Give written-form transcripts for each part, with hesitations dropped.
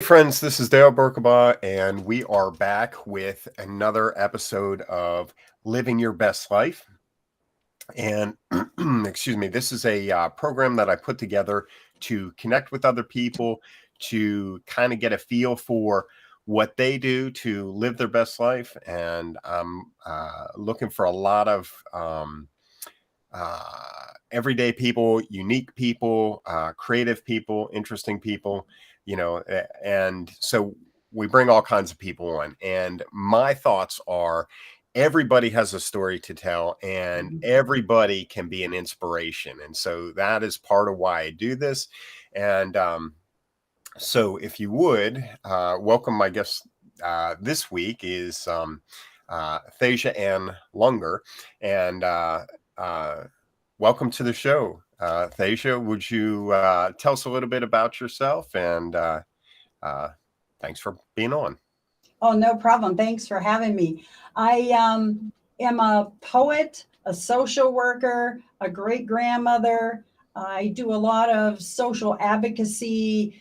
Friends, this is Dale Berkaba, and we are back with another episode of Living Your Best Life. And excuse me, this is a program that I put together to connect with other people, to kind of get a feel for what they do to live their best life. And I'm looking for a lot of everyday people, unique people, creative people, interesting people, and so we bring all kinds of people on. And my thoughts are everybody has a story to tell and Mhm. everybody can be an inspiration. And so that is part of why I do this. And so if you would welcome my guest this week is Thasia Anne Lunger. And uh, welcome to the show. Thasia, would you tell us a little bit about yourself? And uh, thanks for being on. Oh, no problem. Thanks for having me. I am a poet, a social worker, a great grandmother. I do a lot of social advocacy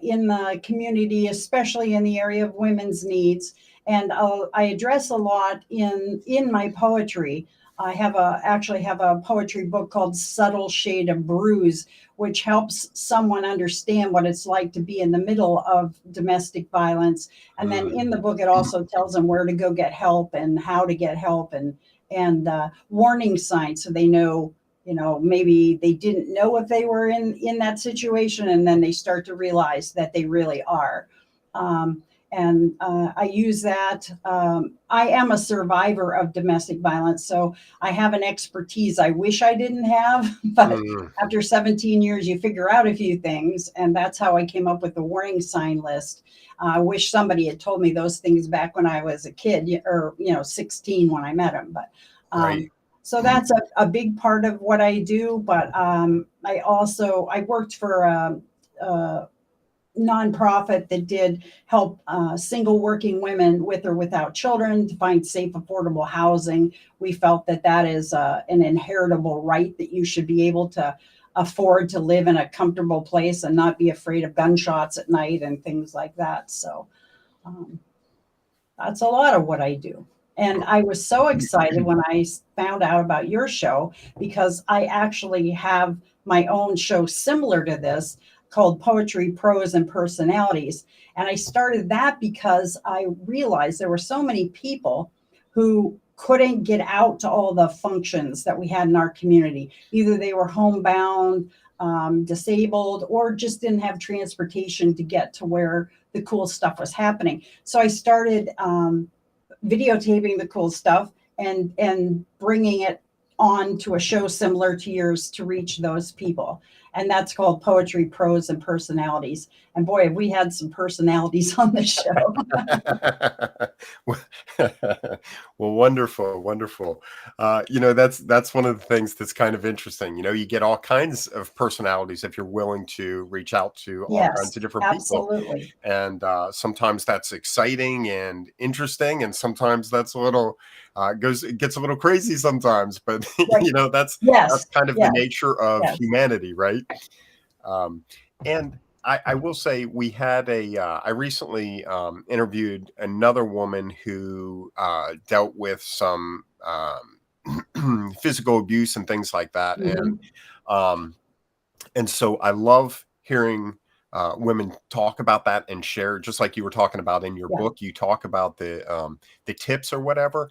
in the community, especially in the area of women's needs. And I address a lot in my poetry. I actually have a poetry book called Subtle Shade of Bruise, which helps someone understand what it's like to be in the middle of domestic violence. And then Mm. in the book, it also tells them where to go get help and how to get help, and warning signs so they know, maybe they didn't know if they were in that situation, and then they start to realize that they really are. Um, and I use that. I am a survivor of domestic violence, so I have an expertise I wish I didn't have, but Mm. after 17 years, you figure out a few things, and that's how I came up with the warning sign list. I wish somebody had told me those things back when I was a kid, or 16 when I met him. But Right. so that's a big part of what I do. But I worked for a nonprofit that did help single working women with or without children to find safe, affordable housing. We felt that that is an inheritable right, that you should be able to afford to live in a comfortable place and not be afraid of gunshots at night and things like that. So um, that's a lot of what I do. And I was so excited when I found out about your show, because I actually have my own show similar to this called Poetry, Prose, and Personalities. And I started that because I realized there were so many people who couldn't get out to all the functions that we had in our community. Either they were homebound, disabled, or just didn't have transportation to get to where the cool stuff was happening. So I started videotaping the cool stuff and bringing it on to a show similar to yours to reach those people. And that's called Poetry, Prose, and Personalities. And boy, have we had some personalities on the show. well, well, wonderful, wonderful. That's one of the things that's kind of interesting. You get all kinds of personalities if you're willing to reach out to all kinds Yes, of different people, absolutely. and sometimes that's exciting and interesting, and sometimes that's a little it gets a little crazy sometimes. But Right. that's Yes, kind of the yes, nature of yes. humanity, right? Um, and I will say I recently interviewed another woman who dealt with some physical abuse and things like that. Mhm. Um, and so I love hearing women talk about that and share, just like you were talking about in your Yeah, book. You talk about the tips or whatever,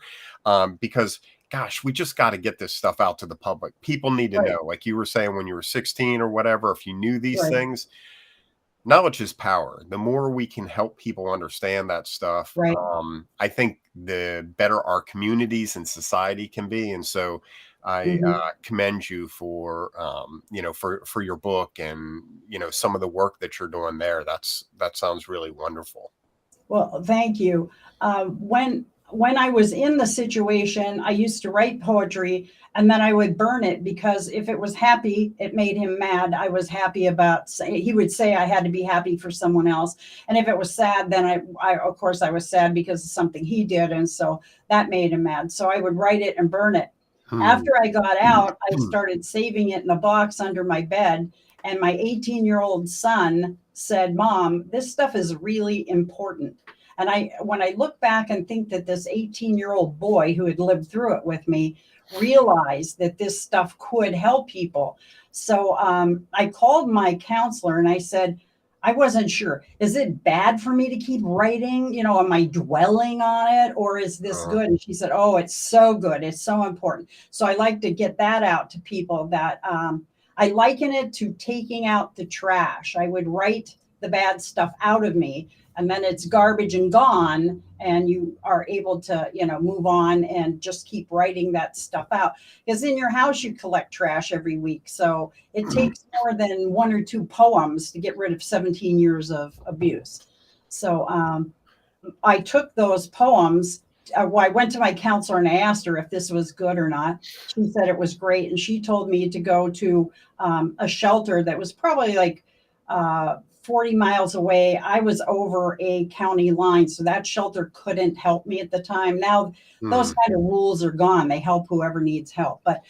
because gosh, we just got to get this stuff out to the public. People need to right, know, like you were saying when you were 16 or whatever, if you knew these right, things, knowledge is power. The more we can help people understand that stuff, right. I think the better our communities and society can be. And so I Mhm. commend you for for your book and some of the work that you're doing there. That sounds really wonderful. Well, thank you. When I was in the situation, I used to write poetry, and then I would burn it, because if it was happy, it made him mad. I was happy about he would say I had to be happy for someone else, and if it was sad, then I of course I was sad because of something he did, and so that made him mad. So I would write it and burn it. Hmm. After I got out, I started saving it in a box under my bed, and my 18-year-old son said, Mom, this stuff is really important. And when I look back and think that this 18-year-old boy who had lived through it with me realized that this stuff could help people. So I called my counselor and I said, I wasn't sure. Is it bad for me to keep writing? Am I dwelling on it, or is this Uh, good? And she said, oh, it's so good. It's so important. So I like to get that out to people that I liken it to taking out the trash. I would write the bad stuff out of me, and then it's garbage and gone, and you are able to move on and just keep writing that stuff out, because in your house you collect trash every week, so it takes more than one or two poems to get rid of 17 years of abuse. So I took those poems. I went to my counselor and I asked her if this was good or not. She said it was great, and she told me to go to a shelter that was probably like 40 miles away. I was over a county line, so that shelter couldn't help me at the time. Now those hmm, kind of rules are gone. They help whoever needs help. But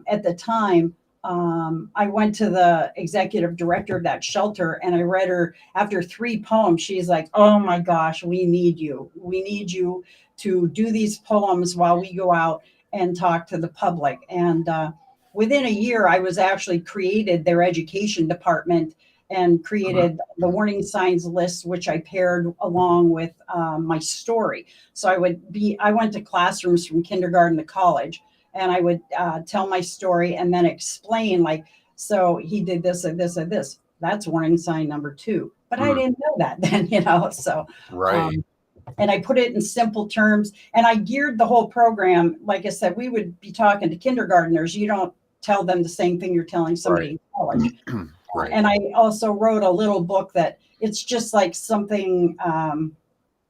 at the time, I went to the executive director of that shelter and I read her after 3 poems. She's like, oh my gosh, we need you. We need you to do these poems while we go out and talk to the public. And within a year, I was actually created their education department and created the warning signs list, which I paired along with my story. So I went to classrooms from kindergarten to college, and I would tell my story and then explain, like, so he did this and this and this. That's warning sign number 2. But I hmm, didn't know that then, So, right. um, and I put it in simple terms, and I geared the whole program. Like I said, we would be talking to kindergartners. You don't tell them the same thing you're telling Right. somebody in college. Right. And I also wrote a little book that it's just like something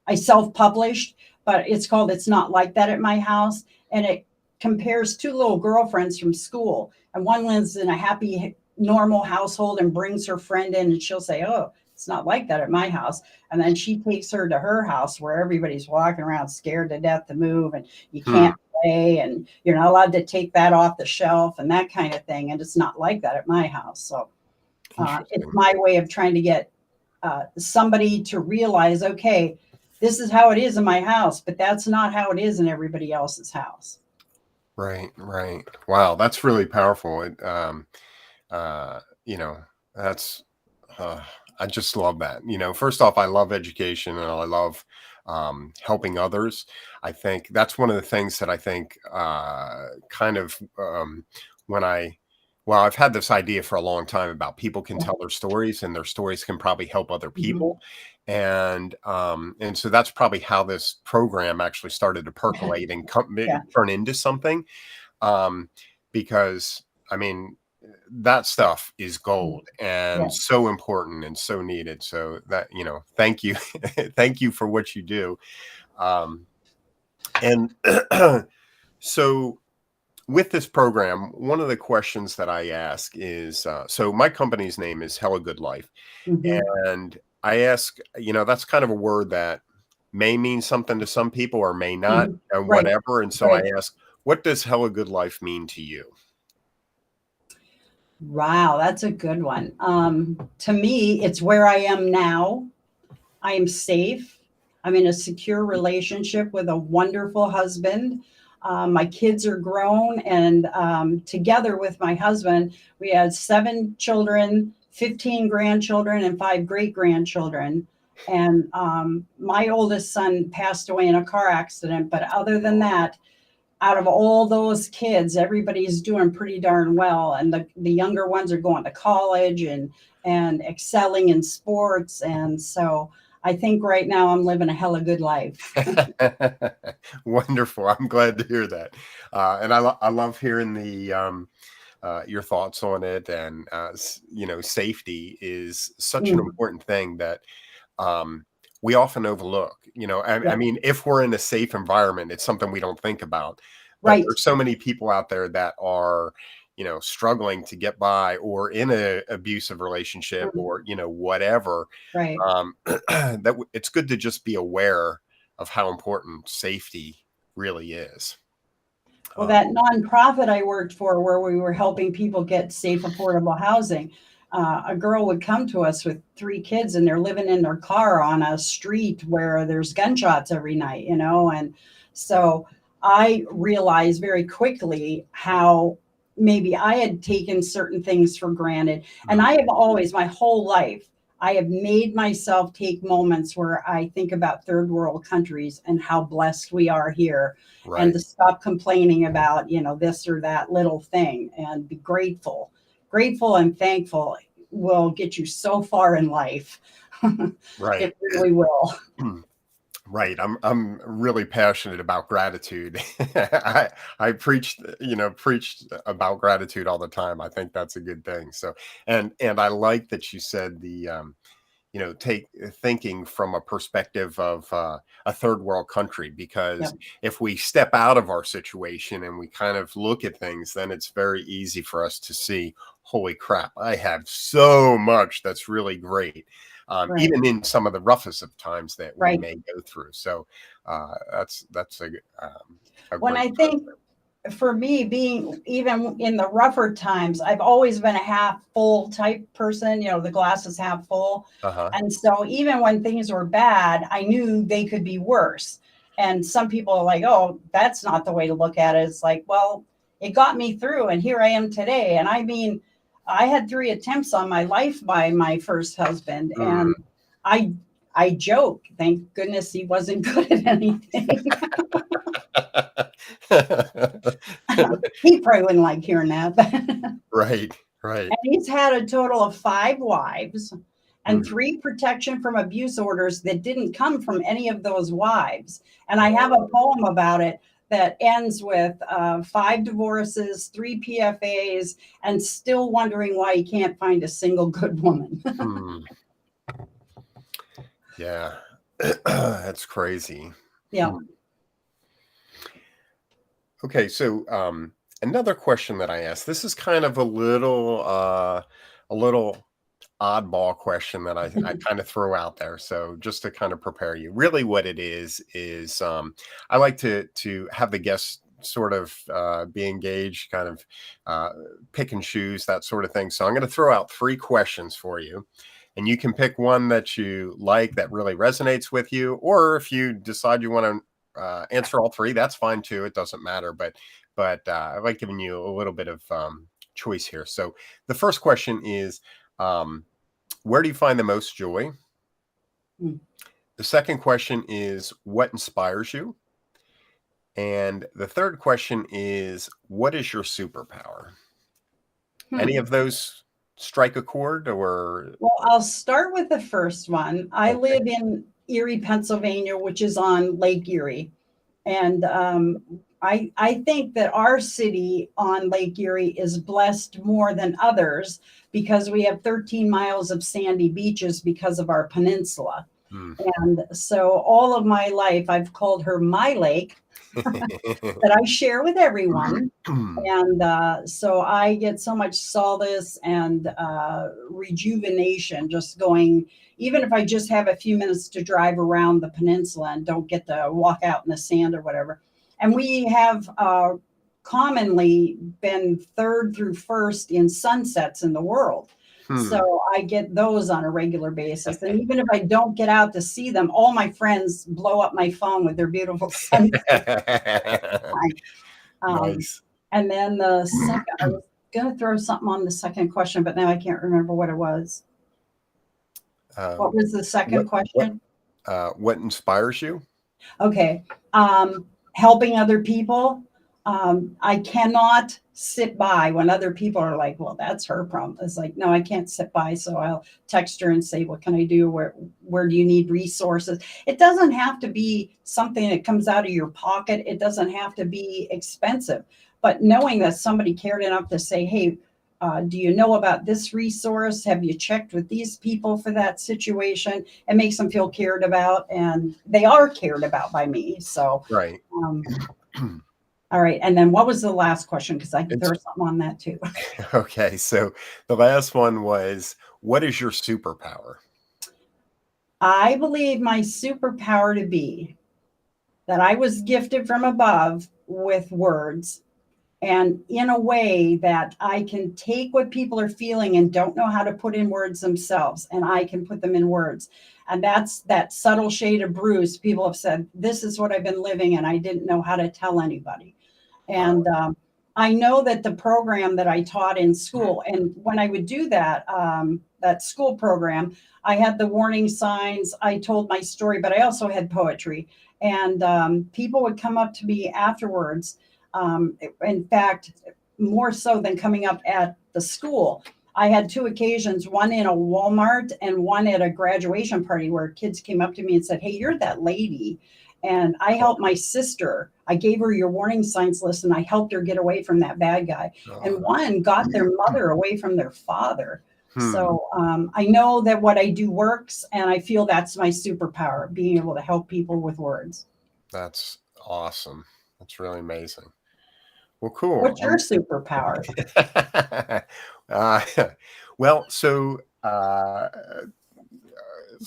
I self-published, but it's called It's Not Like That at My House. And it compares 2 little girlfriends from school. And one lives in a happy, normal household and brings her friend in, and she'll say, oh, it's not like that at my house. And then she takes her to her house where everybody's walking around scared to death to move, and you Hmm. can't play, and you're not allowed to take that off the shelf and that kind of thing. And it's not like that at my house. So it's Interesting. my way of trying to get somebody to realize, okay, this is how it is in my house, but that's not how it is in everybody else's house. Right. Right. Wow. That's really powerful. You know, that's, uh, I just love that. First off, I love education and I love helping others. I think that's one of the things that I think kind of when well, I've had this idea for a long time about people can Yeah. tell their stories and their stories can probably help other Mhm. people. And so that's probably how this program actually started to percolate and Yeah. turn into something. Um, because I mean, that stuff is gold and Yeah. so important and so needed. So that, thank you. Thank you for what you do. And so with this program, one of the questions that I ask is, so my company's name is Hellagood Life. Mhm. And I ask, that's kind of a word that may mean something to some people or may not, Mhm. and Right. whatever. And so I Right. ask, what does Hellagood Life mean to you? Wow, that's a good one. To me, it's where I am now. I am safe. I'm in a secure relationship with a wonderful husband. My kids are grown, and together with my husband, we had 7 children, 15 grandchildren, and 5 great grandchildren. And my oldest son passed away in a car accident. But other than that, out of all those kids, everybody's doing pretty darn well. And the younger ones are going to college and excelling in sports. And so I think right now I'm living a hella good life. Wonderful. I'm glad to hear that. And I love hearing your thoughts on it. And, safety is such an Mm, important thing that um, we often overlook. I yeah, mean, if we're in a safe environment, it's something we don't think about. But right. there's so many people out there that are, struggling to get by or in a abusive relationship Mm, or, whatever. right. It's good to just be aware of how important safety really is. Well, Um, that nonprofit I worked for, where we were helping people get safe, affordable housing, a girl would come to us with 3 kids and they're living in their car on a street where there's gunshots every night, and so I realized very quickly how maybe I had taken certain things for granted. And I have always, my whole life, I have made myself take moments where I think about third world countries and how blessed we are here, and Right. to stop complaining about, this or that little thing, and be grateful. Grateful and thankful will get you so far in life. Right. It really will. Right. I'm really passionate about gratitude. I preached about gratitude all the time. I think that's a good thing. So, and I like that you said take thinking from a perspective of a third world country, because Yep. if we step out of our situation and we kind of look at things, then it's very easy for us to see, holy crap, I have so much that's really great, Right. even in some of the roughest of times that we Right. may go through. So that's a When great I think for me, being even in the rougher times, I've always been a half full type person, the glass is half full. uh-huh. And so even when things were bad, I knew they could be worse. And some people are like, oh, that's not the way to look at it. It's like, well, it got me through and here I am today. And I mean, I had 3 attempts on my life by my first husband. Mm. And I I joke, thank goodness he wasn't good at anything. He probably wouldn't like hearing that. Right, right. And he's had a total of 5 wives and Mm. 3 protection from abuse orders that didn't come from any of those wives. And I have a poem about it that ends with 5 divorces, 3 PFAs, and still wondering why he can't find a single good woman. Hmm. Yeah. That's crazy. Yeah. Hmm. Okay, so another question that I asked. This is kind of a little oddball question that I kind of throw out there. So just to kind of prepare you, really, what it is I like to have the guests sort of be engaged, kind of uh, pick and choose that sort of thing. So I'm going to throw out 3 questions for you. And you can pick one that you like that really resonates with you, or if you decide you want to answer all 3, that's fine too. It doesn't matter. But I like giving you a little bit of choice here. So the first question is, where do you find the most joy? Mm. The second question is, what inspires you? And the third question is, what is your superpower? Any Hmm. of those strike a chord or? Well, I'll start with the first one. I Okay. live in Erie, Pennsylvania, which is on Lake Erie. And I think that our city on Lake Erie is blessed more than others because we have 13 miles of sandy beaches because of our peninsula. Hmm. And so all of my life, I've called her my lake that I share with everyone. And so I get so much solace and rejuvenation just going, even if I just have a few minutes to drive around the peninsula and don't get to walk out in the sand or whatever. And we have commonly been third through first in sunsets in the world. Hmm. So I get those on a regular basis. And even if I don't get out to see them, all my friends blow up my phone with their beautiful sunsets. Um, Nice. and then the second, I was going to throw something on the second question, but now I can't remember what it was. What Um, was the second what what question? what inspires you? Okay. Helping other people. I cannot sit by when other people are like, well, that's her problem. It's like, no, I can't sit by. So I'll text her and say, what can I do? Where do you need resources? It doesn't have to be something that comes out of your pocket. It doesn't have to be expensive. But knowing that somebody cared enough to say, hey, do you know about this resource? Have you checked with these people for that situation? It makes them feel cared about, and they are cared about by me. So, Right. um, all right. And then what was the last question? Because I can It's throw something on that too. okay. So the last one was, what is your superpower? I believe my superpower to be that I was gifted from above with words, and in a way that I can take what people are feeling and don't know how to put in words themselves, and I can put them in words. And that's that subtle shade of bruise. People have said, this is what I've been living, and I didn't know how to tell anybody. Wow. And I know that the program that I taught in school, and when I would do that, that school program, I had the warning signs, I told my story, but I also had poetry. And people would come up to me afterwards. In fact, more so than coming up at the school. I had two occasions, one in a Walmart and one at a graduation party, where kids came up to me and said, hey, you're that lady. And I helped my sister. I gave her your warning signs list, and I helped her get away from that bad guy. And one got their mother away from their father. So I know that what I do works, and I feel that's my superpower, being able to help people with words. That's awesome. That's really amazing. Well, cool. What's your superpower? uh, well, so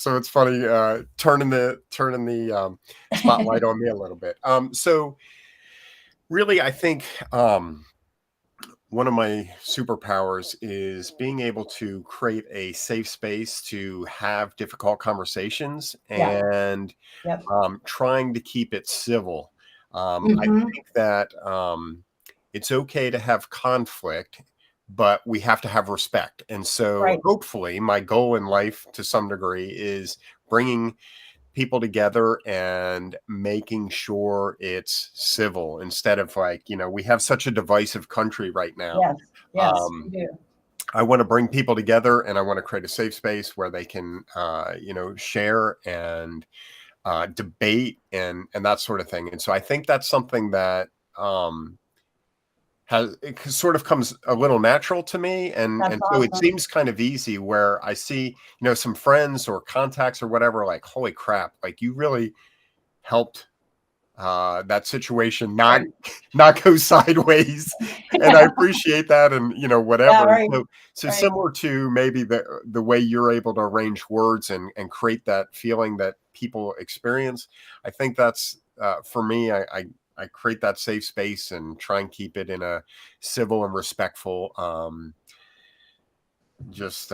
it's funny, turning the spotlight on me a little bit. So really, I think one of my superpowers is being able to create a safe space to have difficult conversations, Yeah. and Yep. trying to keep it civil. I Mm-hmm. think that it's okay to have conflict, but we have to have respect. And so Right. hopefully my goal in life to some degree is bringing people together and making sure it's civil, instead of, like, we have such a divisive country right now. Yes. Yes, we Um, do. I want to bring people together, and I want to create a safe space where they can, share and debate and that sort of thing. And so I think that's something that it sort of comes a little natural to me, That's and so it awesome. seems kind of easy, where I see, some friends or contacts or whatever, like, holy crap, like, you really helped that situation not Right. not go sideways, and I Yeah. appreciate that, and Yeah, whatever. right. So Right. similar to maybe the way you're able to arrange words and create that feeling that people experience. I think that's for me. I create that safe space and try and keep it in a civil and respectful just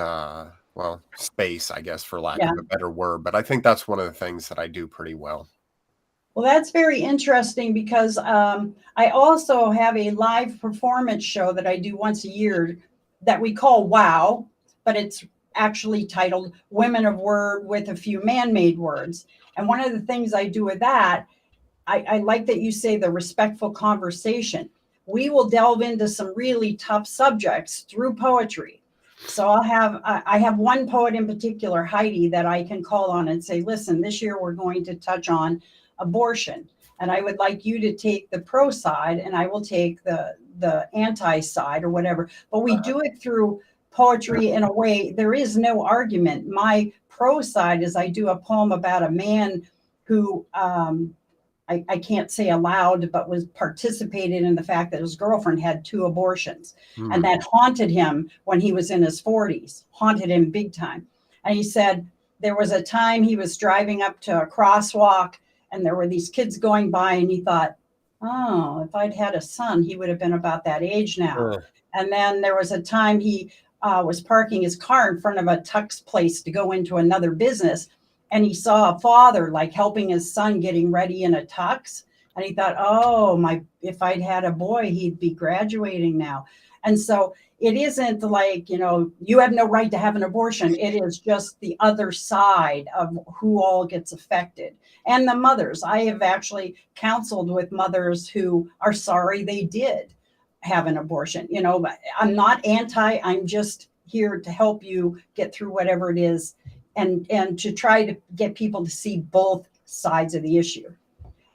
space, I guess, for lack Yeah. of a better word. But I think that's one of the things that I do pretty well. Well, that's very interesting, because I also have a live performance show that I do once a year that we call WOW, but it's actually titled Women of Word with a Few Man-Made Words. And one of the things I do with that, I like that you say the respectful conversation. We will delve into some really tough subjects through poetry. So I have one poet in particular, Heidi, that I can call on and say, listen, this year we're going to touch on abortion. And I would like you to take the pro side, and I will take the anti side, or whatever. But we do it through poetry in a way. There is no argument. My pro side is I do a poem about a man who I can't say aloud, but was participated in the fact that his girlfriend had two abortions. And Hmm. that haunted him when he was in his 40s, haunted him big time. And he said there was a time he was driving up to a crosswalk, and there were these kids going by, and he thought, oh, if I'd had a son, he would have been about that age now. Uh, And then there was a time he was parking his car in front of a tux place to go into another business, and he saw a father like helping his son getting ready in a tux, and he thought, oh my, if I'd had a boy, he'd be graduating now. And so it isn't like, you have no right to have an abortion. It is just the other side of who all gets affected. And the mothers, I have actually counseled with mothers who are sorry they did have an abortion. I'm not anti, I'm just here to help you get through whatever it is, and to try to get people to see both sides of the issue.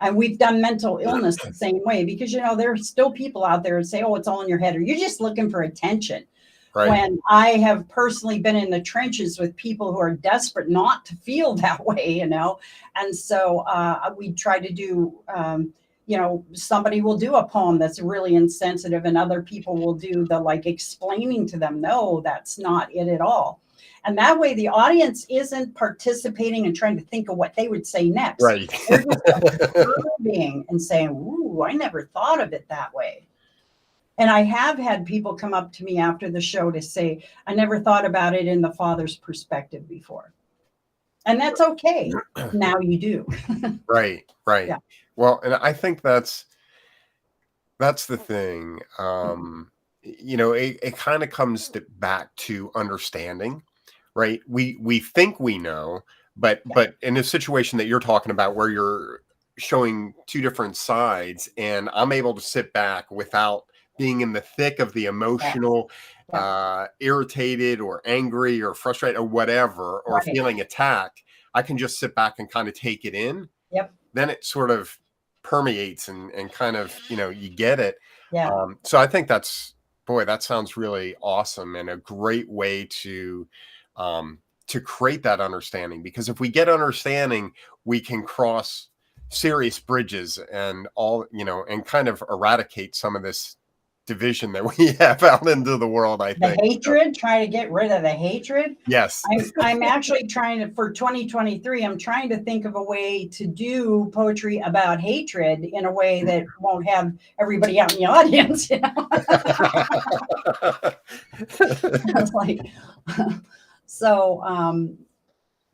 And we've done mental illness the same way, because there are still people out there that say, oh, it's all in your head, or you're just looking for attention. right. When I have personally been in the trenches with people who are desperate not to feel that way. And so we try to do somebody will do a poem that's really insensitive, and other people will do the like explaining to them, no, that's not it at all. And that way the audience isn't participating and trying to think of what they would say next. Right. They're just observing and saying, ooh, I never thought of it that way. And I have had people come up to me after the show to say, I never thought about it in the father's perspective before. And that's okay. Now you do. Right, right. Yeah. Well, and I think that's the thing. It kind of comes back to understanding, right? We think we know, but Yeah. in a situation that you're talking about where you're showing two different sides, and I'm able to sit back without being in the thick of the Yeah. emotional, Yeah. irritated or angry or frustrated or whatever, or Right. feeling attacked. I can just sit back and kind of take it in. Yep. Then it sort of permeates and kind of, you get it. Yeah. So I think boy, that sounds really awesome and a great way to create that understanding, because if we get understanding, we can cross serious bridges and and kind of eradicate some of this division that we have out into the world, I The think. So, hatred, try to get rid of the hatred. yes. I'm actually trying to, for 2023, I'm trying to think of a way to do poetry about hatred in a way that won't have everybody out in the audience. It's like, so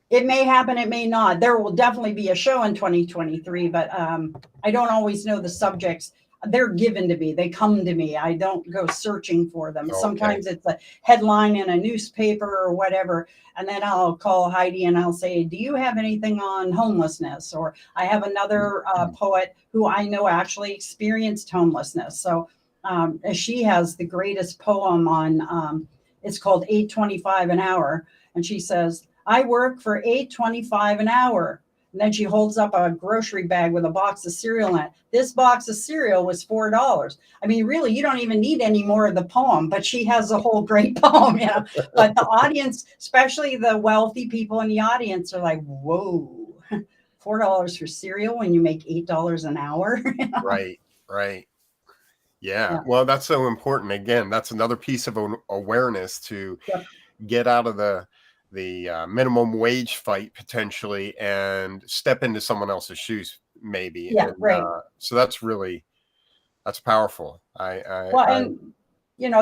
it may happen, it may not. There will definitely be a show in 2023, but I don't always know the subjects. They're given to me. They come to me. I don't go searching for them. Okay. Sometimes it's a headline in a newspaper or whatever. And then I'll call Heidi and I'll say, do you have anything on homelessness? Or I have another poet who I know actually experienced homelessness. So she has the greatest poem on, it's called 8.25 an hour. And she says, I work for 8.25 an hour. And then she holds up a grocery bag with a box of cereal in it. This box of cereal was $4. I mean, really, you don't even need any more of the poem, but she has a whole great poem, But the audience, especially the wealthy people in the audience, are like, whoa, $4 for cereal when you make $8 an hour. Right, right. Yeah. Yeah. Well, that's so important. Again, that's another piece of awareness to Yep. get out of the minimum wage fight potentially and step into someone else's shoes, maybe. Yeah. And Right. so that's powerful. Well, I and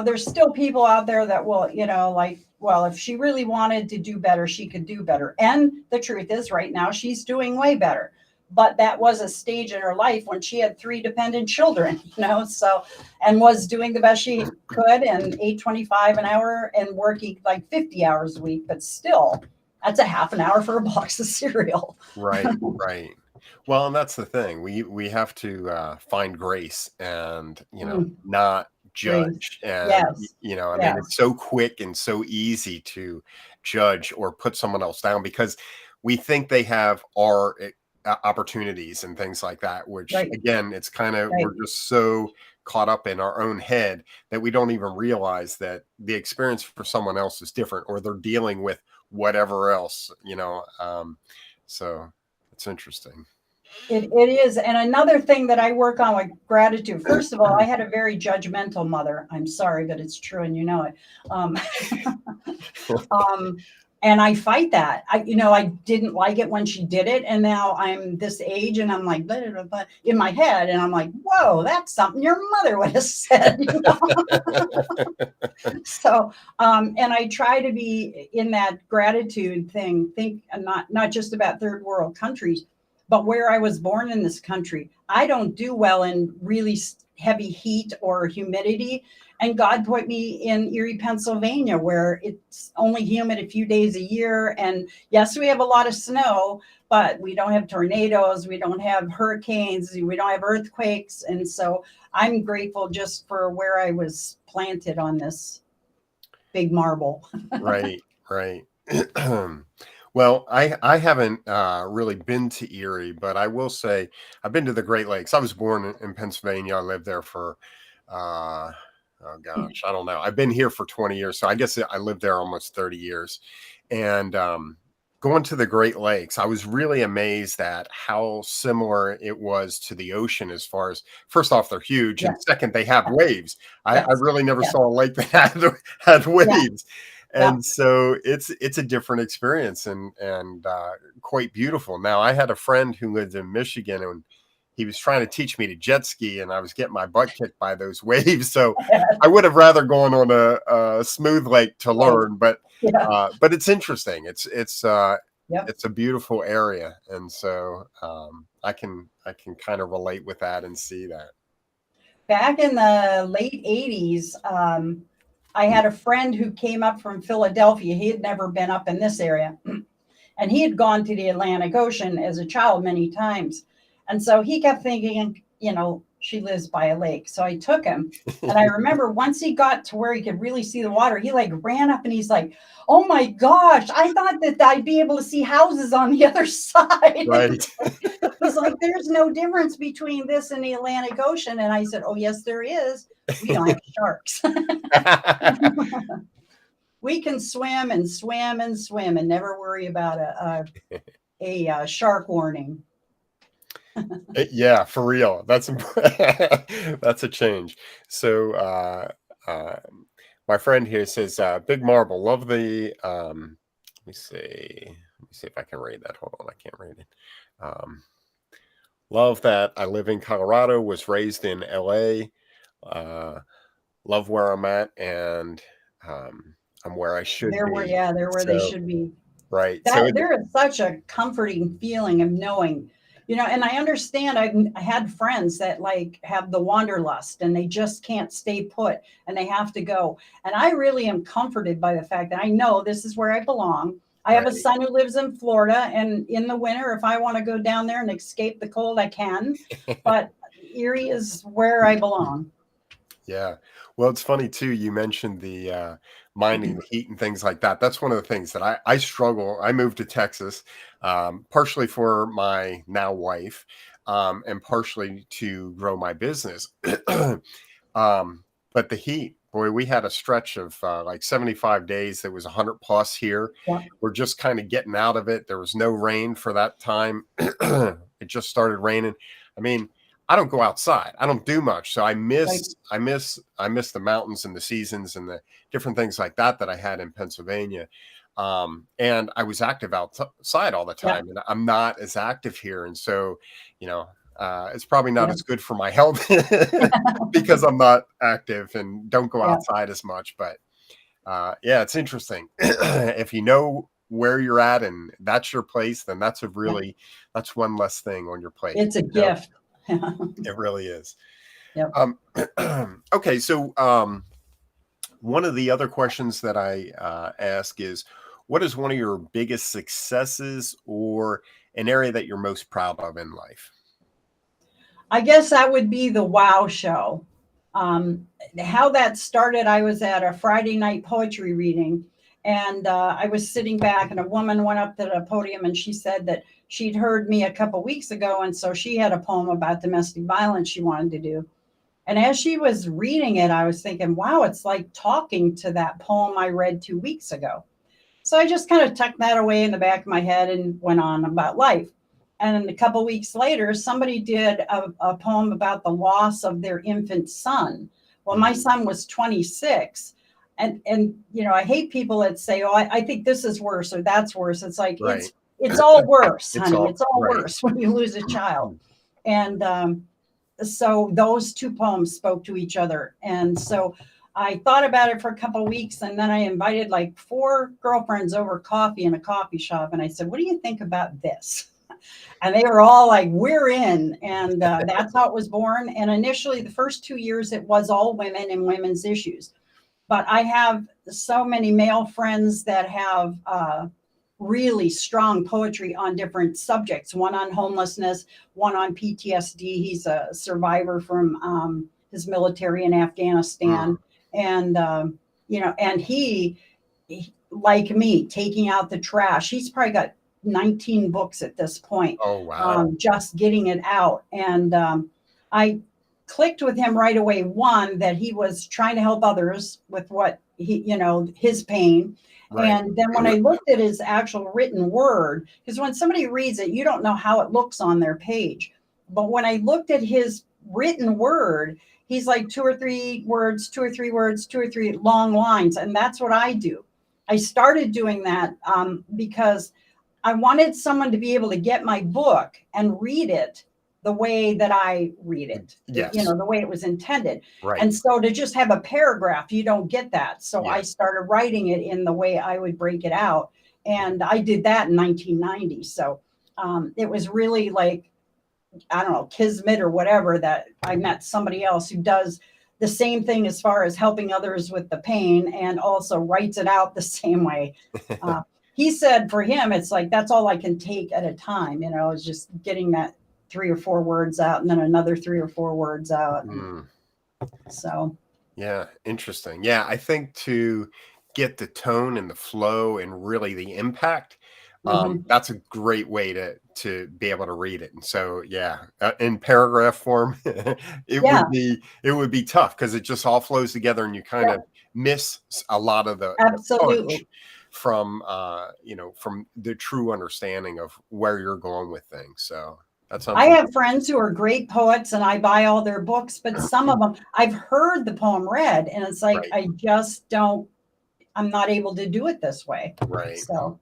there's still people out there that will, like, well, if she really wanted to do better, she could do better. And the truth is, right now, she's doing way better. But that was a stage in her life when she had 3 dependent children, so, and was doing the best she could, and 8.25 an hour and working like 50 hours a week, but still, that's a half an hour for a box of cereal. Right, right. Well, and that's the thing. We have to find grace and, Mm, not grace. judge. And, Yes. I mean, it's Yes. so quick and so easy to judge or put someone else down because we think they have our opportunities and things like that, which Right. again, it's kind of, Right. we're just so caught up in our own head that we don't even realize that the experience for someone else is different, or they're dealing with whatever else, so it's interesting. It is. And another thing that I work on with gratitude, first of all, I had a very judgmental mother. I'm sorry, but it's true and you know it. Um, um, and I fight that. I didn't like it when she did it. And now I'm this age and I'm like, blah, blah, blah, in my head. And I'm like, whoa, that's something your mother would have said. So, and I try to be in that gratitude thing, think not just about third world countries, but where I was born in this country. I don't do well in really heavy heat or humidity. And God put me in Erie, Pennsylvania, where it's only humid a few days a year. And yes, we have a lot of snow, but we don't have tornadoes, we don't have hurricanes, we don't have earthquakes. And so I'm grateful just for where I was planted on this big marble. Right, right. Well, I haven't really been to Erie, but I will say I've been to the Great Lakes. I was born in Pennsylvania. I lived there for uh, oh gosh, I don't know. I've been here for 20 years, so I guess I lived there almost 30 years. And going to the Great Lakes, I was really amazed at how similar it was to the ocean. As far as, first off, they're huge, and Yes, second, they have waves. I yes, really never yes, saw a lake that had yeah, waves. yeah, And so it's a different experience and quite beautiful. Now, I had a friend who lived in Michigan, and he was trying to teach me to jet ski, and I was getting my butt kicked by those waves. So I would have rather gone on a smooth lake to Right. learn, Yeah. but it's interesting. Yep. It's a beautiful area, and so I can kind of relate with that and see that. Back in the late 80s, I had a friend who came up from Philadelphia. He had never been up in this area. And he had gone to the Atlantic Ocean as a child many times. And so he kept thinking, she lives by a lake. So I took him. And I remember once he got to where he could really see the water, he like ran up and he's like, oh my gosh, I thought that I'd be able to see houses on the other side. Right. He's like, there's no difference between this and the Atlantic Ocean. And I said, oh, yes, there is. We don't have sharks. We can swim and swim and swim and never worry about a shark warning. Yeah, for real. That's that's a change. So my friend here says, Big Marble, love the let me see if I can read that. Hold on, I can't read it. Love that I live in Colorado, was raised in LA. Love where I'm at, and I'm where I should They're be. they're where they So should be. right. So That there is such a comforting feeling of knowing, and I understand. I had friends that like have the wanderlust and they just can't stay put and they have to go. And I really am comforted by the fact that I know this is where I belong. I have a right. son who lives in Florida, and in the winter, if I want to go down there and escape the cold, I can. But Erie is where I belong. Yeah. Well, it's funny too. You mentioned the minding the heat and things like that. That's one of the things that I struggle. I moved to Texas, partially for my now wife, and partially to grow my business. But the heat, boy, we had a stretch of like 75 days that was 100 plus here. Yeah. We're just kind of getting out of it. There was no rain for that time. It just started raining. I mean, I don't go outside. I don't do much. So Like, I miss the mountains and the seasons and the different things like that I had in Pennsylvania. And I was active outside all the yeah, time, and I'm not as active here. And so, it's probably not yeah, as good for my health because I'm not active and don't go yeah, outside as much. But yeah, it's interesting. If you know where you're at and that's your place, then yeah. that's one less thing on your plate. It's a gift. It really is. Yep. Okay, so one of the other questions that I ask is, what is one of your biggest successes or an area that you're most proud of in life? I guess that would be the wow show. How that started, I was at a Friday night poetry reading, and I was sitting back, and a woman went up to the podium and she said that she'd heard me a couple weeks ago. And so she had a poem about domestic violence she wanted to do. And as she was reading it, I was thinking, wow, it's like talking to that poem I read 2 weeks ago. So I just kind of tucked that away in the back of my head and went on about life. And a couple weeks later, somebody did a poem about the loss of their infant son. Well, my Mhm. son was 26. And I hate people that say, oh, I think this is worse or that's worse. It's like, Right. it's all worse, It's honey. all It's all right. worse when you lose a child. And so those two poems spoke to each other. And so I thought about it for a couple of weeks, and then I invited like 4 girlfriends over coffee in a coffee shop. And I said, what do you think about this? And they were all like, we're in. And that's how it was born. And initially, the first 2 years, it was all women and women's issues. But I have so many male friends that have really strong poetry on different subjects, one on homelessness, one on PTSD. He's a survivor from his military in Afghanistan. Mm. And, and like me, taking out the trash. He's probably got 19 books at this point, Oh, wow. just getting it out. And I clicked with him right away. One, that he was trying to help others with what his pain. Right. And then when I looked at his actual written word, because when somebody reads it, you don't know how it looks on their page. But when I looked at his written word, he's like 2 or 3 words, 2 or 3 words, 2 or 3 long lines. And that's what I do. I started doing that because I wanted someone to be able to get my book and read it the way that I read it, Yes. the way it was intended. Right. And so to just have a paragraph, you don't get that. So Yeah. I started writing it in the way I would break it out. And I did that in 1990. So it was really like, I don't know, kismet or whatever, that I met somebody else who does the same thing as far as helping others with the pain and also writes it out the same way. Uh, he said for him, it's like, that's all I can take at a time, is just getting that 3 or 4 words out and then another 3 or 4 words out. Mm. So, Yeah, interesting. Yeah, I think to get the tone and the flow and really the impact, mhm. that's a great way to be able to read it. And so, yeah, in paragraph form, Yeah, it would be tough because it just all flows together, and you kind yeah, of miss a lot of the absolutely. punch from from the true understanding of where you're going with things. So that sounds I have friends who are great poets and I buy all their books, but some of them I've heard the poem read and it's like, right, I just don't, I'm not able to do it this way. right. So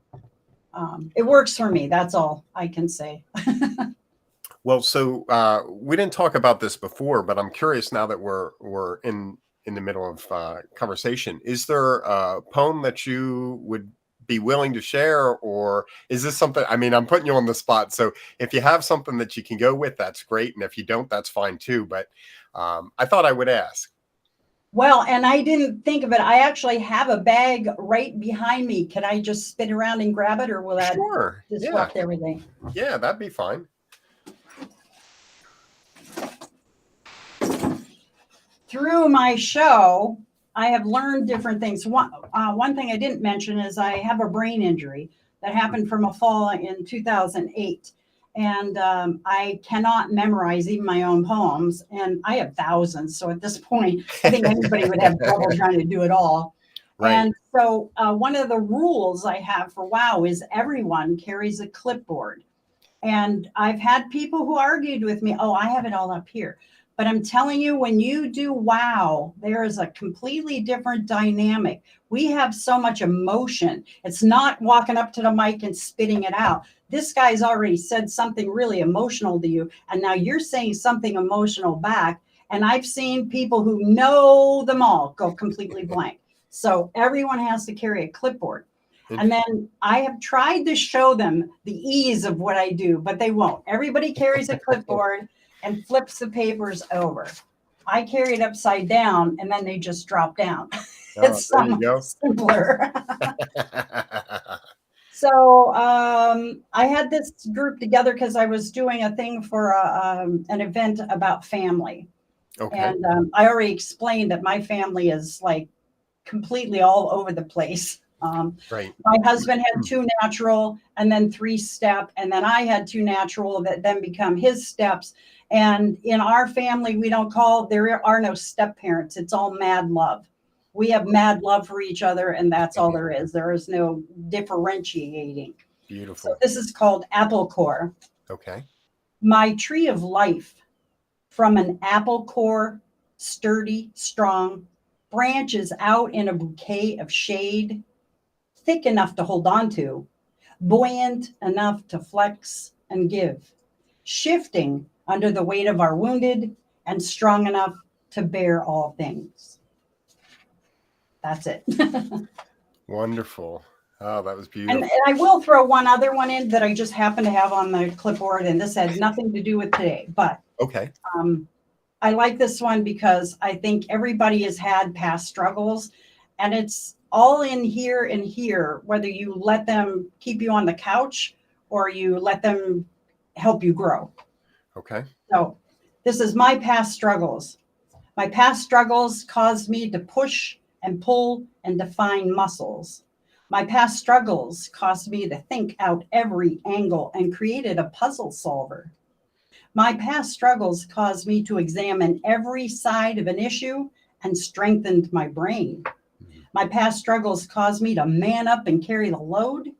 it works for me. That's all I can say. Well, so we didn't talk about this before, but I'm curious now that we're in the middle of conversation. Is there a poem that you would be willing to share, or is this something? I mean, I'm putting you on the spot, so if you have something that you can go with, that's great, and if you don't, that's fine too. But I thought I would ask. Well, and I didn't think of it. I actually have a bag right behind me. Can I just spin around and grab it or will that Sure. Yeah. disrupt everything? Yeah, that'd be fine. Through my show, I have learned different things. One thing I didn't mention is I have a brain injury that happened from a fall in 2008. And I cannot memorize even my own poems. And I have thousands. So at this point, I think anybody would have trouble trying to do it all. Right. And so one of the rules I have for WOW is everyone carries a clipboard. And I've had people who argued with me, oh, I have it all up here. But I'm telling you, when you do WOW, there is a completely different dynamic. We have so much emotion. It's not walking up to the mic and spitting it out. This guy's already said something really emotional to you, and now you're saying something emotional back. And I've seen people who know them all go completely blank. So everyone has to carry a clipboard. And then I have tried to show them the ease of what I do, but they won't. Everybody carries a clipboard and flips the papers over. I carry it upside down and then they just drop down. Oh, It's so there you much go. simpler. So I had this group together because I was doing a thing for an event about family. Okay. And I already explained that my family is like completely all over the place. Right. My husband had 2 natural and then 3-step, and then I had 2 natural that then become his steps. And in our family, there are no step parents. It's all mad love. We have mad love for each other, and that's all there is. There is no differentiating. So Beautiful. this is called apple core. Okay. My tree of life, from an apple core, sturdy, strong, branches out in a bouquet of shade, thick enough to hold on to, buoyant enough to flex and give, shifting under the weight of our wounded, and strong enough to bear all things. That's it. Wonderful. Oh, that was And beautiful. I will throw one other one in that I just happen to have on the clipboard, and this had nothing to do with today, but Okay. I like this one because I think everybody has had past struggles, and it's all in here and here, whether you let them keep you on the couch or you let them help you grow. Okay. So this is my past struggles. My past struggles caused me to push and pull and define muscles. My past struggles caused me to think out every angle and created a puzzle solver. My past struggles caused me to examine every side of an issue and strengthened my brain. Mhm. My past struggles caused me to man up and carry the load.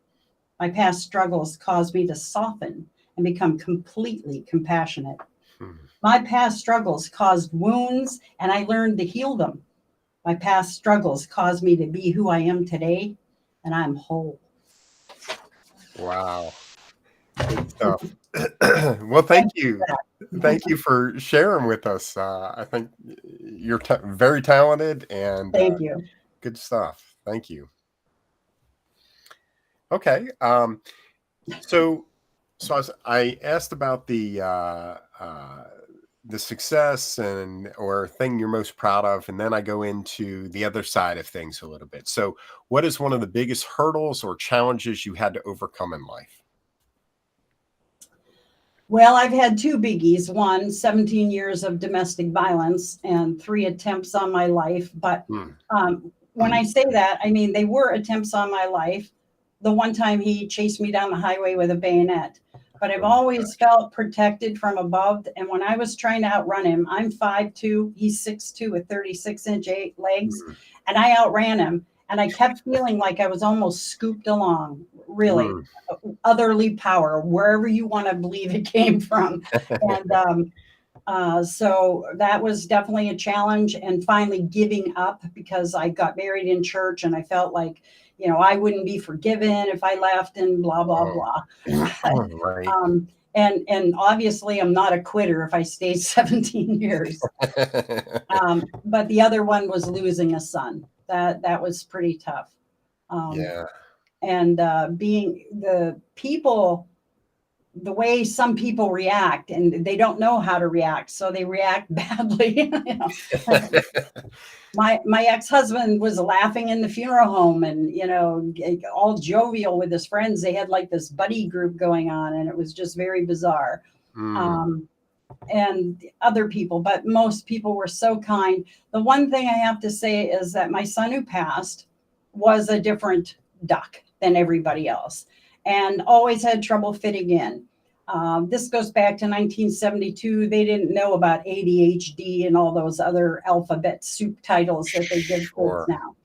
My past struggles caused me to soften and become completely compassionate. Mhm. My past struggles caused wounds, and I learned to heal them. My past struggles caused me to be who I am today, and I'm whole. Wow. Good stuff. Well, thank Thank you you. for Thank that. you for sharing with us. I think you're very talented and Thank you. good stuff. Thank you. Okay. So, I asked about the success and or thing you're most proud of, and then I go into the other side of things a little bit. So, what is one of the biggest hurdles or challenges you had to overcome in life? Well, I've had two biggies. One, 17 years of domestic violence and three attempts on my life. But Mm. when I say that, I mean, they were attempts on my life. The one time he chased me down the highway with a bayonet. But I've Oh my always gosh. felt protected from above. And when I was trying to outrun him, I'm 5'2", he's 6'2" with 36-inch legs. Mm, And I outran him. And I kept feeling like I was almost scooped along, really mm. otherly power, wherever you want to believe it came from. And so that was definitely a challenge. And finally giving up because I got married in church and I felt like, I wouldn't be forgiven if I left and blah, blah, Oh, blah. right. And obviously I'm not a quitter if I stayed 17 years. But the other one was losing a son. That was pretty tough. Um, Yeah. and being the way some people react, and they don't know how to react, so they react badly. My ex-husband was laughing in the funeral home and all jovial with his friends. They had like this buddy group going on, and it was just very bizarre. Mm, um, and other people, but most people were so kind. The one thing I have to say is that my son who passed was a different duck than everybody else and always had trouble fitting in. This goes back to 1972. They didn't know about ADHD and all those other alphabet soup titles that they give kids sure. now.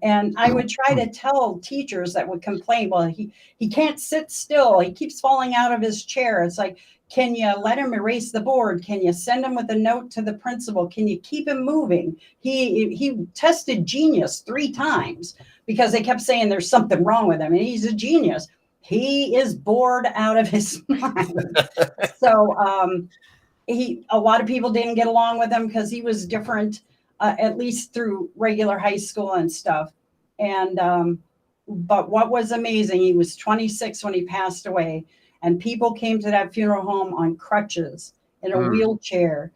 And I would try to tell teachers that would complain, well, he can't sit still. He keeps falling out of his chair. It's like, can you let him erase the board? Can you send him with a note to the principal? Can you keep him moving? He tested genius 3 times because they kept saying there's something wrong with him, and he's a genius. He is bored out of his mind. So a lot of people didn't get along with him because he was different, at least through regular high school and stuff. And but what was amazing, he was 26 when he passed away, and people came to that funeral home on crutches, in a Mm, wheelchair,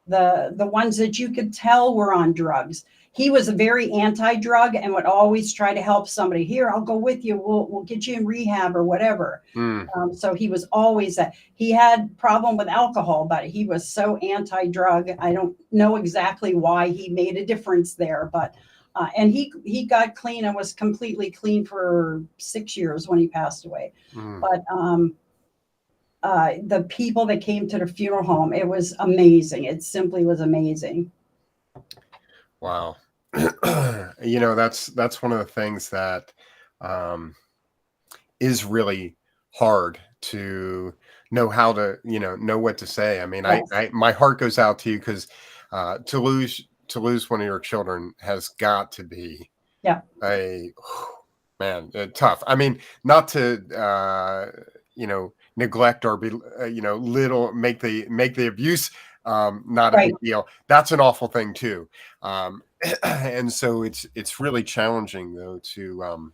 the ones that you could tell were on drugs. He was very anti-drug and would always try to help somebody. Here, I'll go with you. We'll get you in rehab or whatever. mm, So he was always that. He had problem with alcohol, but he was so anti-drug. I don't know exactly why he made a difference there, but and he got clean and was completely clean for 6 years when he passed away. mm. But the people that came to the funeral home, it was amazing. It simply was amazing. Wow. That's one of the things that um, is really hard to know how to, know what to say. I mean, Yes. my heart goes out to you because to lose one of your children has got to be Yeah. a man tough. I mean, not to neglect or be little make the abuse not a Right. big deal. That's an awful thing too. And so it's really challenging though to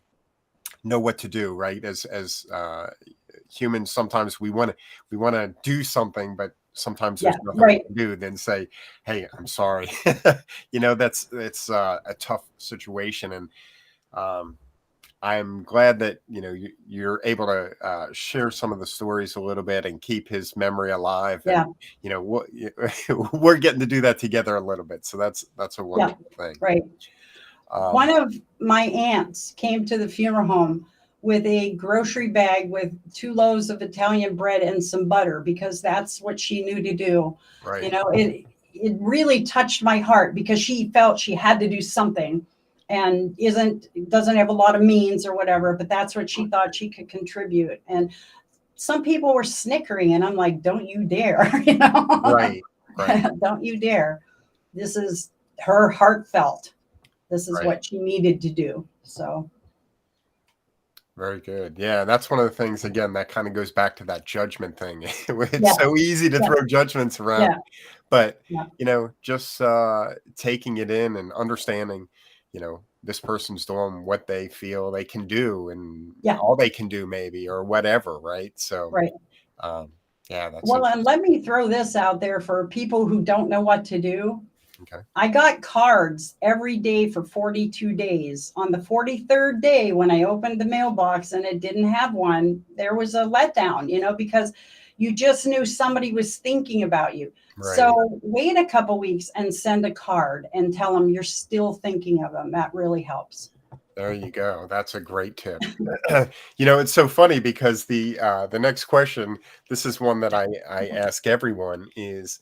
know what to do, right? As humans, sometimes we want to do something, but sometimes Yeah. there's nothing we Right. can do than say, "Hey, I'm sorry." That's it's a tough situation, and um, I'm glad that you're able to share some of the stories a little bit and keep his memory alive. And Yeah. what we're getting to do that together a little bit, so that's a Yeah. wonderful thing. Right. One Um, of my aunts came to the funeral home with a grocery bag with 2 loaves of Italian bread and some butter because that's what she knew to do. right. It really touched my heart because she felt she had to do something and doesn't have a lot of means or whatever, but that's what she thought she could contribute. And some people were snickering, and I'm like, don't you dare, Right, right, don't you dare. This is her heartfelt. This is right. what she needed to do. So Very good. Yeah, that's one of the things, again, that kind of goes back to that judgment thing. It's Yes. so easy to Yeah. throw judgments around, Yeah. but, Yeah. just, taking it in and understanding, this person's doing what they feel they can do and Yeah. all they can do maybe or whatever, right? So, Right. um, yeah, that's Well, and let interesting. me throw this out there for people who don't know what to do. Okay. I got cards every day for 42 days. On the 43rd day, when I opened the mailbox and it didn't have one, there was a letdown, because you just knew somebody was thinking about you. Right. So wait a couple weeks and send a card and tell them you're still thinking of them. That really helps. There you go. That's a great tip. It's so funny because the next question, this is one that I ask everyone is,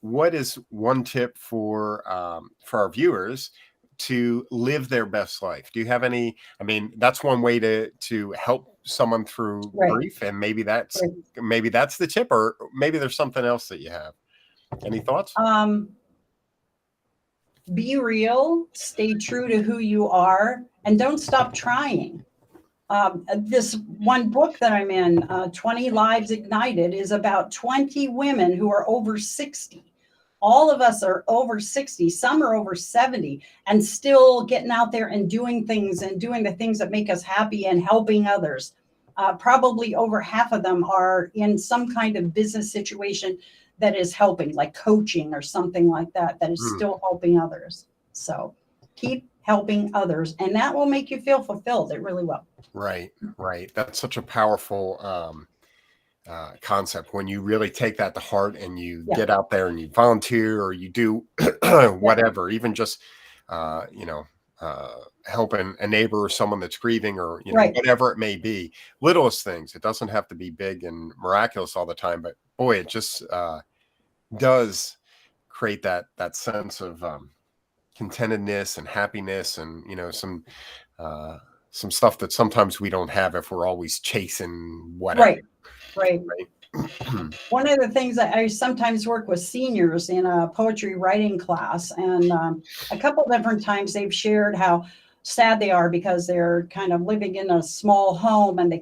what is one tip for our viewers to live their best life? Do you have any? I mean, that's one way to help someone through Right. grief, and maybe that's Right. maybe that's the tip, or maybe there's something else that you have. Any thoughts? Um, be real, stay true to who you are, and don't stop trying. This one book that I'm in, 20 Lives Ignited, is about 20 women who are over 60. All of us are over 60, some are over 70, and still getting out there and doing things and doing the things that make us happy and helping others. Probably over half of them are in some kind of business situation that is helping, like coaching or something like that, that is Hmm. still helping others. So keep helping others, and that will make you feel fulfilled. It really will. Right, right. That's such a powerful concept when you really take that to heart and you Yeah. get out there and you volunteer or you do Yeah. whatever, even just uh, you know helping a neighbor or someone that's grieving or Right. whatever it may be. Littlest things. It doesn't have to be big and miraculous all the time, but boy, it just does create that sense of contentedness and happiness and uh, some stuff that sometimes we don't have if we're always chasing whatever, Right. Right. right? One of the things that I sometimes work with seniors in a poetry writing class, and a couple different times they've shared how sad they are because they're kind of living in a small home and they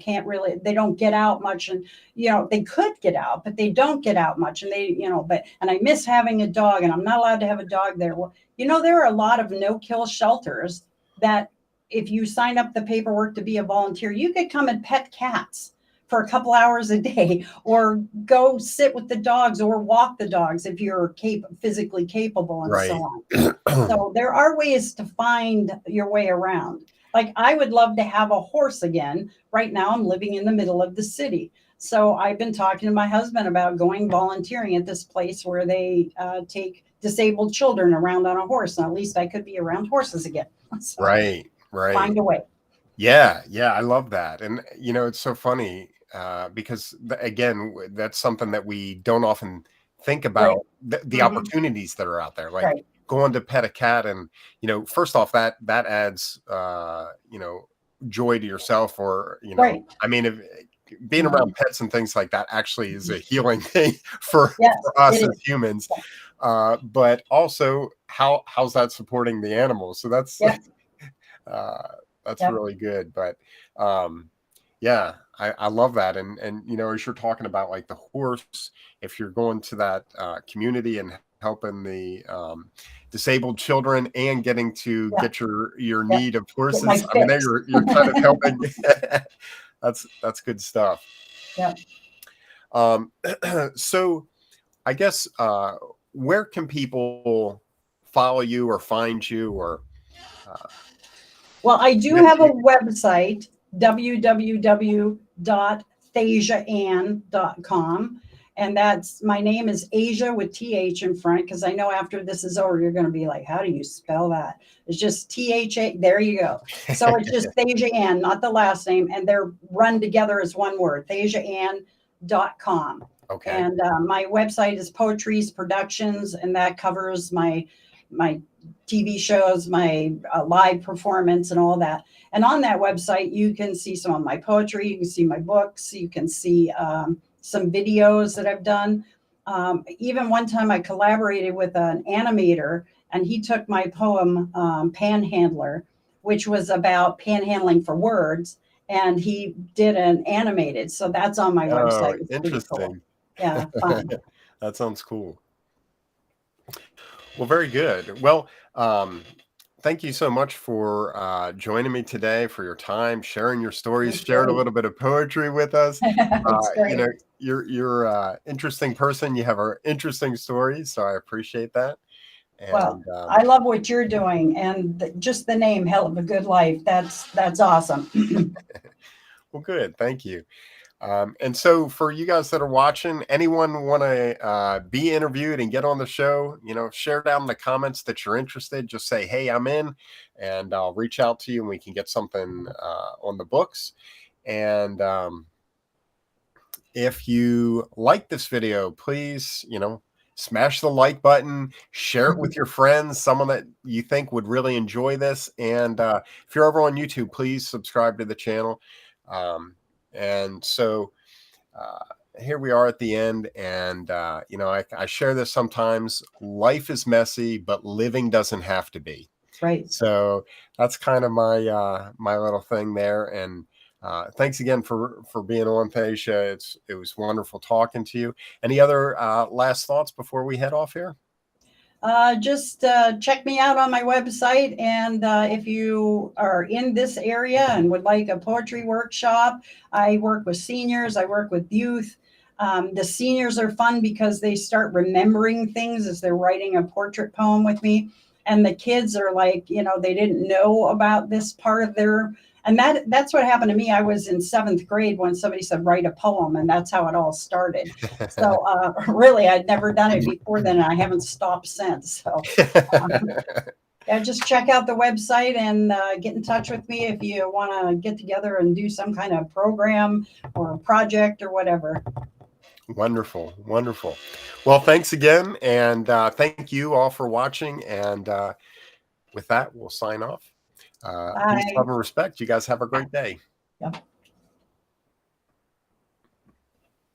don't get out much. And, they could get out, but they don't get out much. And and I miss having a dog and I'm not allowed to have a dog there. Well, there are a lot of no-kill shelters that if you sign up the paperwork to be a volunteer, you could come and pet cats for a couple hours a day, or go sit with the dogs or walk the dogs if you're physically capable, and so Right. on. So there are ways to find your way around. Like, I would love to have a horse again. Right now, I'm living in the middle of the city. So I've been talking to my husband about going volunteering at this place where they take disabled children around on a horse. And at least I could be around horses again. So Right, right. find a way. Yeah, yeah, I love that, and, it's so funny, because again, that's something that we don't often think Right. about, the Hmm. opportunities that are out there, like Right. going to pet a cat and, first off, that adds, joy to yourself or, Right. I mean, if being around Mhm. pets and things like that actually is a healing thing for Yes, us it as is. humans, but also how's that supporting the animals? So that's Yep. uh, that's Yep. really good. But yeah, I love that. And as you're talking about like the horse, if you're going to that community and helping the disabled children and getting to Yeah. get your Yep. need of Get my horses, I mean, there fix. you're kind of helping. That's good stuff. Yeah. Um, so I guess where can people follow you or find you or uh, Well, I do connect have to a you? website, www.thasiaanne.com. And my name is Asia with TH in front, because I know after this is over, you're going to be like, how do you spell that? It's just THA. There you go. So it's just Thasia Anne, not the last name. And they're run together as one word, thasiaanne.com. Okay. And my website is Poetry's Productions, and that covers my TV shows, my live performance, and all that. And on that website, you can see some of my poetry, you can see my books, you can see some videos that I've done. Even one time I collaborated with an animator, and he took my poem, Panhandler, which was about panhandling for words. and he did an animated. So that's on my Oh, website. It's pretty cool. interesting. Yeah, fun. That sounds cool. Well, very good. Well, thank you so much for joining me today, for your time, sharing your It stories, was sharing a great. little bit of poetry with us. It's You know, great. you're a interesting person. You have an interesting story, so I appreciate that. Well, And I love what you're doing, and just the name Hellagood Life. That's awesome. well, good. Thank you. And so, for you guys that are watching, anyone want to be interviewed and get on the show, share down in the comments that you're interested. Just say, "Hey, I'm in," and I'll reach out to you, and we can get something on the books. And if you like this video, please, smash the like button, share it with your friends, someone that you think would really enjoy this. And if you're over on YouTube, please subscribe to the channel. And so uh, here we are at the end. And, I share this sometimes. Life is messy, but living doesn't have to be. Right. So that's kind of my little thing there. And thanks again for being on, Thasia. It was wonderful talking to you. Any other last thoughts before we head off here? Just check me out on my website. And if you are in this area and would like a poetry workshop, I work with seniors, I work with youth. The seniors are fun because they start remembering things as they're writing a portrait poem with me. And the kids are like, they didn't know about this part of their, and that's what happened to me. I was in seventh grade when somebody said, write a poem, and that's how it all started. So really, I'd never done it before then, and I haven't stopped since. So yeah, just check out the website and get in touch with me if you want to get together and do some kind of program or project or whatever. Wonderful, wonderful. Well, thanks again, and thank you all for watching. And with that, we'll sign off. Peace, Bye. love, and respect. You guys have a great day. Yep.